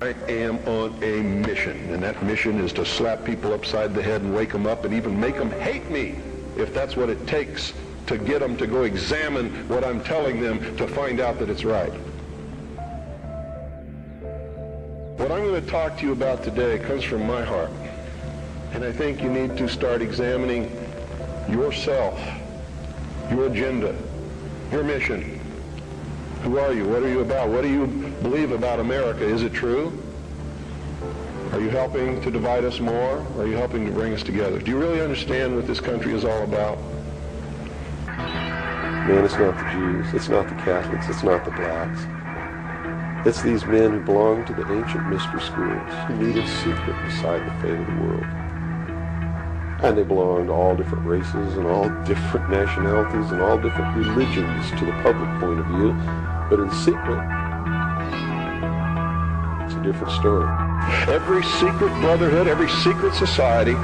I am on a mission, and that mission is to slap people upside the head and wake them up and even make them hate me, if that's what it takes to get them to go examine what I'm telling them to find out that it's right. What I'm going to talk to you about today comes from my heart, and I think you need to start examining yourself, your agenda, your mission. Who are you? What are you about? What do you believe about America? Is it true? Are you helping to divide us more? Or are you helping to bring us together? Do you really understand what this country is all about? Man, it's not the Jews, it's not the Catholics, it's not the blacks. It's these men who belong to the ancient mystery schools, who lead in secret beside the fate of the world. And they belong to all different races and all different nationalities and all different religions to the public point of view. But in secret, it's a different story. Every secret brotherhood, every secret society,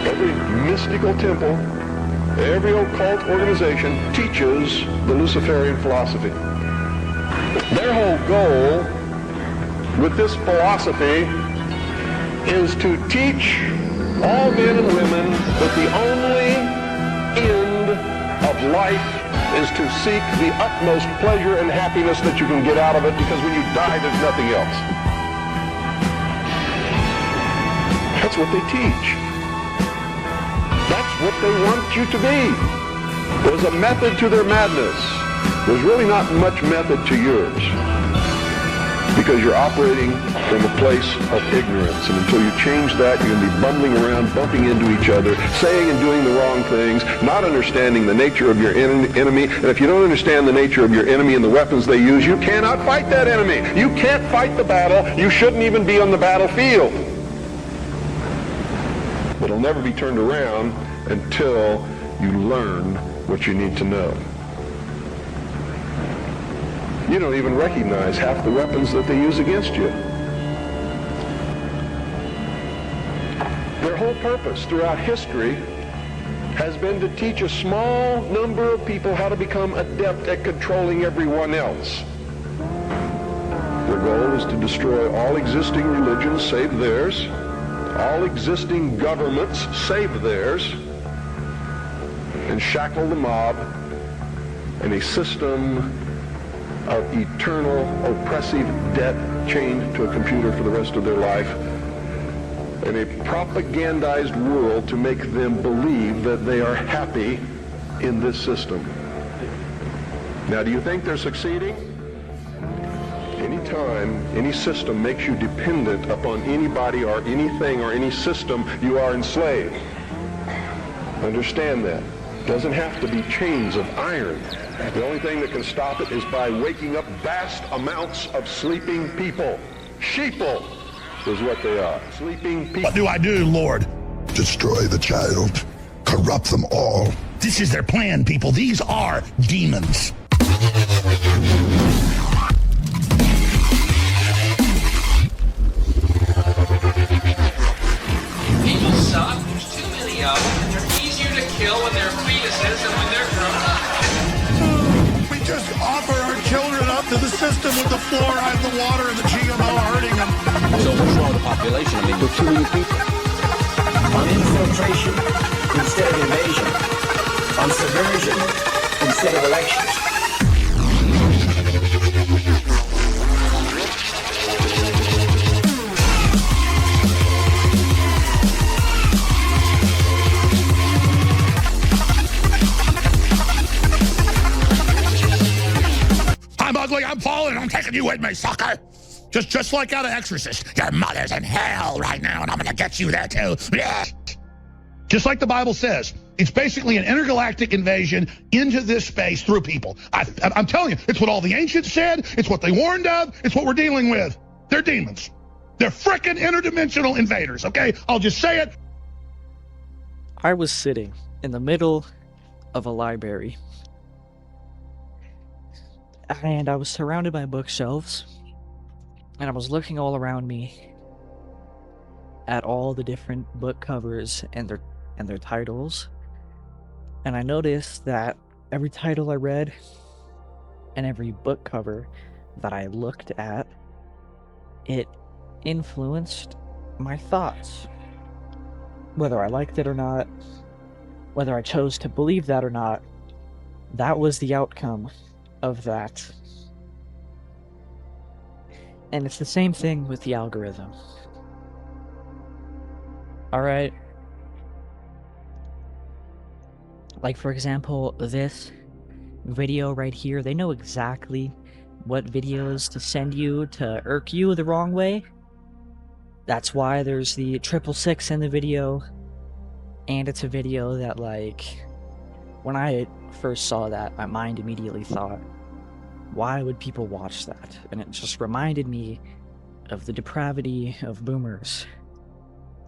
every mystical temple, every occult organization teaches the Luciferian philosophy. Their whole goal with this philosophy is to teach all men and women that the only end of life is to seek the utmost pleasure and happiness that you can get out of it, because when you die, there's nothing else. That's what they teach. That's what they want you to be. There's a method to their madness. There's really not much method to yours, because you're operating from a place of ignorance. And until you change that, you're going to be bumbling around, bumping into each other, saying and doing the wrong things, not understanding the nature of your enemy. And if you don't understand the nature of your enemy and the weapons they use, you cannot fight that enemy. You can't fight the battle. You shouldn't even be on the battlefield. It'll never be turned around until you learn what you need to know. You don't even recognize half the weapons that they use against you. Their whole purpose throughout history has been to teach a small number of people how to become adept at controlling everyone else. Their goal is to destroy all existing religions save theirs, all existing governments save theirs, and shackle the mob in a system of eternal oppressive debt chained to a computer for the rest of their life, and a propagandized world to make them believe that they are happy in this system. Now, do you think they're succeeding? Anytime any system makes you dependent upon anybody or anything or any system, you are enslaved. Understand that. It doesn't have to be chains of iron. The only thing that can stop it is by waking up vast amounts of sleeping people. Sheeple is what they are. Sleeping people. What do I do, Lord? Destroy the child. Corrupt them all. This is their plan, people. These are demons. People suck. There's too many of them, and they're easier to kill when they're fetuses than when they're grown up. We just offer our children up to the system with the fluoride, the water, and the GMO hurting them. So what's wrong with the population? I mean, there's too many people. On infiltration instead of invasion. On subversion instead of elections. I'm ugly, I'm falling, I'm taking you with me, sucker. Just like out of Exorcist. Your mother's in hell right now, and I'm gonna get you there too. Just like the Bible says, it's basically an intergalactic invasion into this space through people. I'm telling you, it's what all the ancients said, it's what they warned of, it's what we're dealing with. They're demons. They're frickin' interdimensional invaders, okay? I'll just say it. I was sitting in the middle of a library, and I was surrounded by bookshelves, and I was looking all around me at all the different book covers and their titles, and I noticed that every title I read and every book cover that I looked at it influenced my thoughts. Whether I liked it or not, whether I chose to believe that or not, that was the outcome of that. And it's the same thing with the algorithm. Alright? Like, for example, this video right here, they know exactly what videos to send you to irk you the wrong way. That's why there's the 666 in the video. And it's a video that, like, when I first saw that, my mind immediately thought, why would people watch that? And it just reminded me of the depravity of boomers.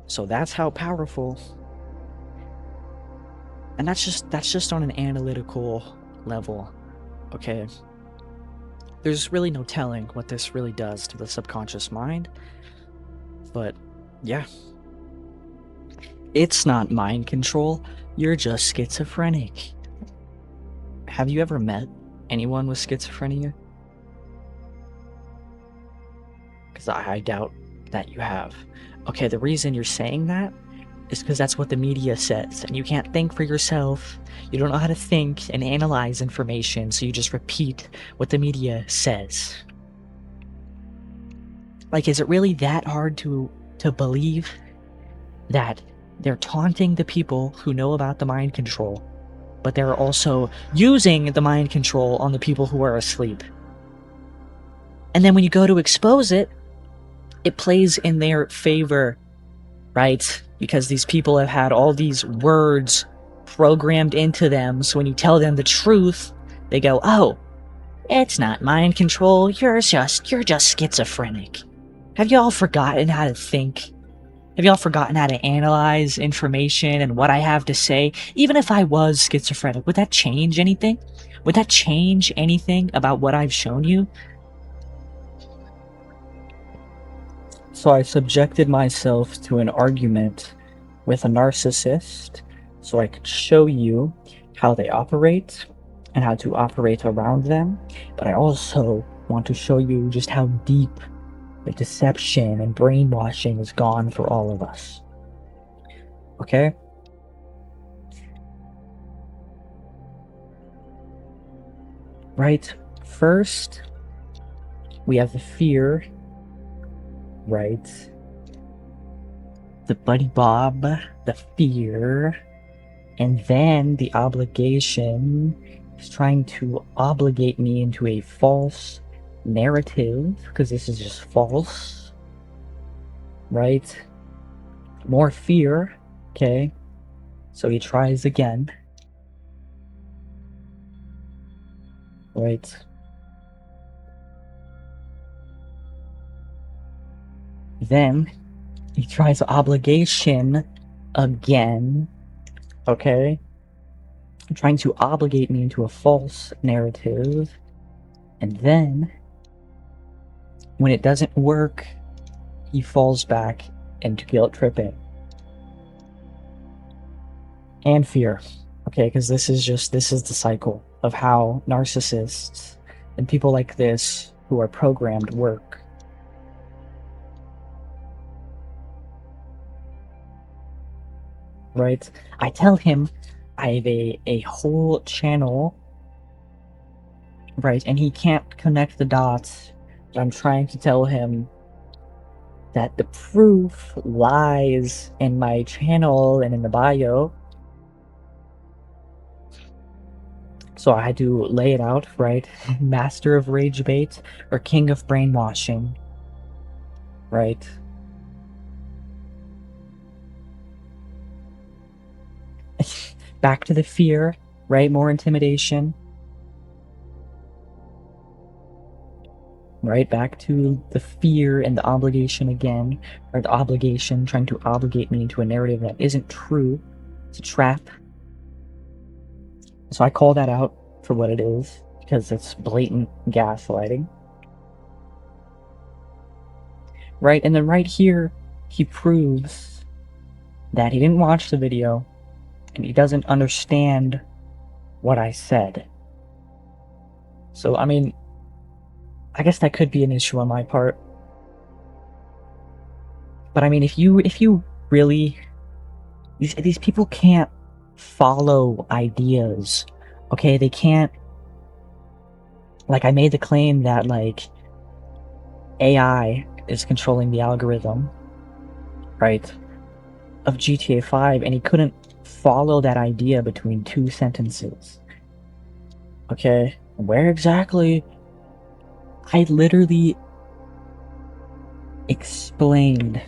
So that's how powerful. And that's just on an analytical level, okay? There's really no telling what this really does to the subconscious mind. But, yeah. It's not mind control, you're just schizophrenic. Have you ever met anyone with schizophrenia? Because I doubt that you have. Okay, the reason you're saying that is because that's what the media says, and you can't think for yourself. You don't know how to think and analyze information, so you just repeat what the media says. Like, is it really that hard to believe that they're taunting the people who know about the mind control, but they're also using the mind control on the people who are asleep? And then when you go to expose it, it plays in their favor, right? Because these people have had all these words programmed into them, so when you tell them the truth, they go, oh, it's not mind control, you're just schizophrenic. Have you all forgotten how to think? Have you all forgotten how to analyze information and what I have to say? Even if I was schizophrenic, would that change anything? Would that change anything about what I've shown you? So I subjected myself to an argument with a narcissist so I could show you how they operate and how to operate around them. But I also want to show you just how deep the deception and brainwashing has gone for all of us. Okay? Right? First, we have the fear, right? The buddy bob, the fear, and then the obligation is trying to obligate me into a false narrative, because this is just false, right? More fear, okay? So he tries again, right? Then he tries obligation again, okay? Trying to obligate me into a false narrative, and then when it doesn't work, he falls back into guilt tripping and fear, okay? Because this is the cycle of how narcissists and people like this who are programmed work. Right? I tell him I have a whole channel, right? And he can't connect the dots. But I'm trying to tell him that the proof lies in my channel and in the bio. So I had to lay it out, right? Master of rage bait or king of brainwashing, right? Back to the fear, right? More intimidation. Right? Back to the fear and the obligation again. Or the obligation, trying to obligate me into a narrative that isn't true. It's a trap. So I call that out for what it is, because it's blatant gaslighting. Right? And then right here, he proves that he didn't watch the video, and he doesn't understand what I said. So, I mean, I guess that could be an issue on my part. But I mean, if you really, these people can't follow ideas, okay? They can't, like, I made the claim that, like, AI is controlling the algorithm, right, of GTA 5, and he couldn't follow that idea between 2 sentences. Okay, where exactly? I literally explained,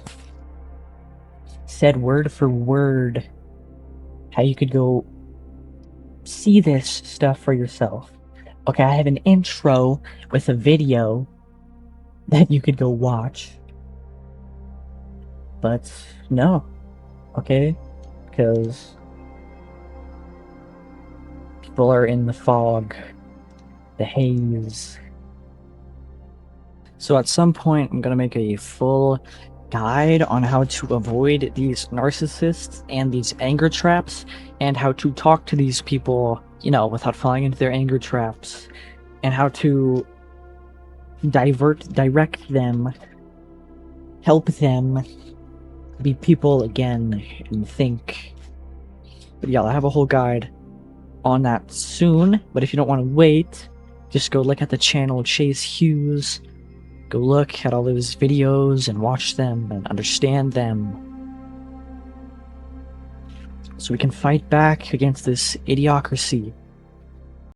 said word for word, how you could go see this stuff for yourself. Okay, I have an intro with a video that you could go watch. But no, okay, because people are in the fog, the haze. So at some point, I'm gonna make a full guide on how to avoid these narcissists and these anger traps, and how to talk to these people, you know, without falling into their anger traps, and how to direct them, help them be people again and think. But yeah, I have a whole guide on that soon, but if you don't want to wait, just go look at the channel Chase Hughes. Go look at all those videos and watch them and understand them, so we can fight back against this idiocracy